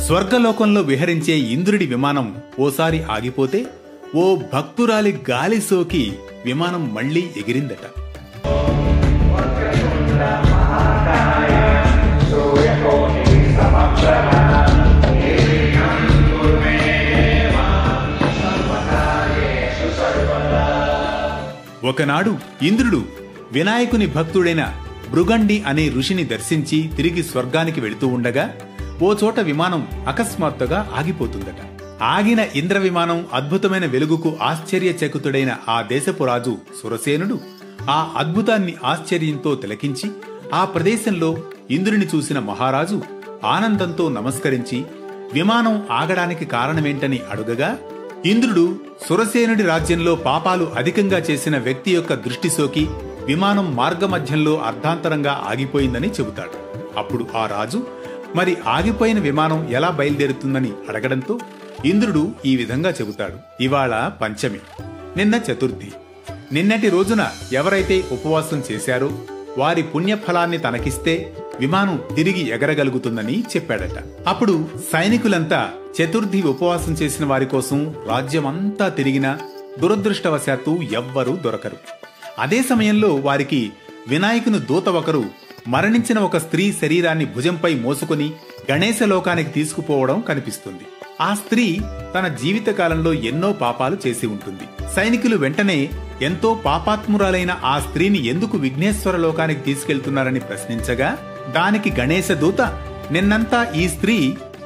స్వర్గలోకంలో విహరించే ఇంద్రుడి విమానం ఓసారి ఆగిపోతే ఓ భక్తురాలి గాలి సోకి విమానం మళ్లీ ఎగిరిందట. ఒకనాడు ఇంద్రుడు వినాయకుని భక్తుడైన భృగండి అనే ఋషిని దర్శించి తిరిగి స్వర్గానికి వెళుతూ ఉండగా ఓ చోట విమానం అకస్మాత్తుగా ఆగిపోతుందట. ఆగిన ఇంద్ర విమానం అద్భుతమైన వెలుగుకు ఆశ్చర్యచకితుడైన ఆ దేశపు రాజు సురసేనుడు ఆ అద్భుతాన్ని ఆశ్చర్యంతో తిలకించి ఆ ప్రదేశంలో ఇంద్రుని చూసిన మహారాజు ఆనందంతో నమస్కరించి విమానం ఆగడానికి కారణమేంటని అడుగగా, ఇంద్రుడు సురసేనుడి రాజ్యంలో పాపాలు అధికంగా చేసిన వ్యక్తి యొక్క దృష్టి సోకి విమానం మార్గమధ్యంలో అర్ధాంతరంగా ఆగిపోయిందని చెబుతాడు. అప్పుడు ఆ రాజు మరి ఆగిపోయిన విమానం ఎలా బయలుదేరుతుందని అడగడంతో ఇంద్రుడు ఈ విధంగా చెబుతాడు. ఇవాళ పంచమి, నిన్న చతుర్థి. నిన్నటి రోజున ఎవరైతే ఉపవాసం చేశారో వారి పుణ్యఫలాన్ని తనకిస్తే విమానం తిరిగి ఎగరగలుగుతుందని చెప్పాడట. అప్పుడు సైనికులంతా చతుర్థి ఉపవాసం చేసిన వారి కోసం రాజ్యమంతా తిరిగినా దురదృష్టవశాత్తు ఎవ్వరూ దొరకరు. అదే సమయంలో వారికి వినాయకుని దూత ఒకరు మరణించిన ఒక స్త్రీ శరీరాన్ని భుజంపై మోసుకుని గణేశలోకానికి తీసుకుపోవడం కనిపిస్తుంది. ఆ స్త్రీ తన జీవితకాలంలో ఎన్నో పాపాలు చేసి ఉంటుంది. సైనికులు వెంటనే ఎంతో పాపాత్మురాలైన ఆ స్త్రీని ఎందుకు విఘ్నేశ్వర లోకానికి తీసుకెళ్తున్నారని ప్రశ్నించగా, దానికి గణేశ దూత నిన్నంతా ఈ స్త్రీ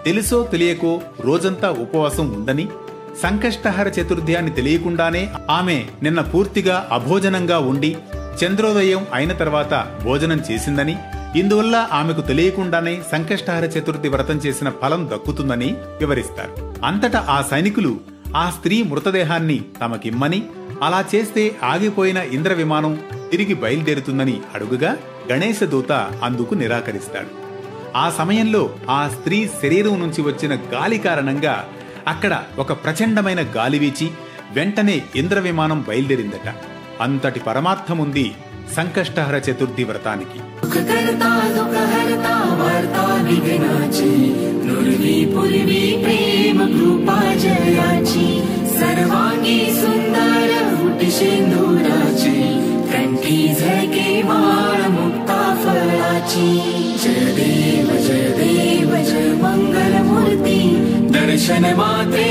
తెలుసో తెలియకో రోజంతా ఉపవాసం ఉందని, సంకష్టహర చతుర్థి తెలియకుండానే ఆమె నిన్న పూర్తిగా అభోజనంగా ఉండి చంద్రోదయం అయిన తర్వాత భోజనం చేసిందని, ఇందువల్ల ఆమెకు తెలియకుండానే సంకష్టహర చతుర్థి వ్రతం చేసిన ఫలం దక్కుతుందని వివరిస్తారు. అంతటా ఆ సైనికులు ఆ స్త్రీ మృతదేహాన్ని తమకిమ్మని, అలా చేస్తే ఆగిపోయిన ఇంద్ర విమానం తిరిగి బయలుదేరుతుందని అడుగుగా గణేశ దూత అందుకు నిరాకరిస్తాడు. ఆ సమయంలో ఆ స్త్రీ శరీరం నుంచి వచ్చిన గాలి కారణంగా అక్కడ ఒక ప్రచండమైన గాలి వీచి వెంటనే ఇంద్ర విమానం బయలుదేరిందట. అంతటి పరమార్థముంది సంకష్టహర చతుర్థి వ్రతానికి. जय देव जय मंगल मूर्ति दर्शन मात्रे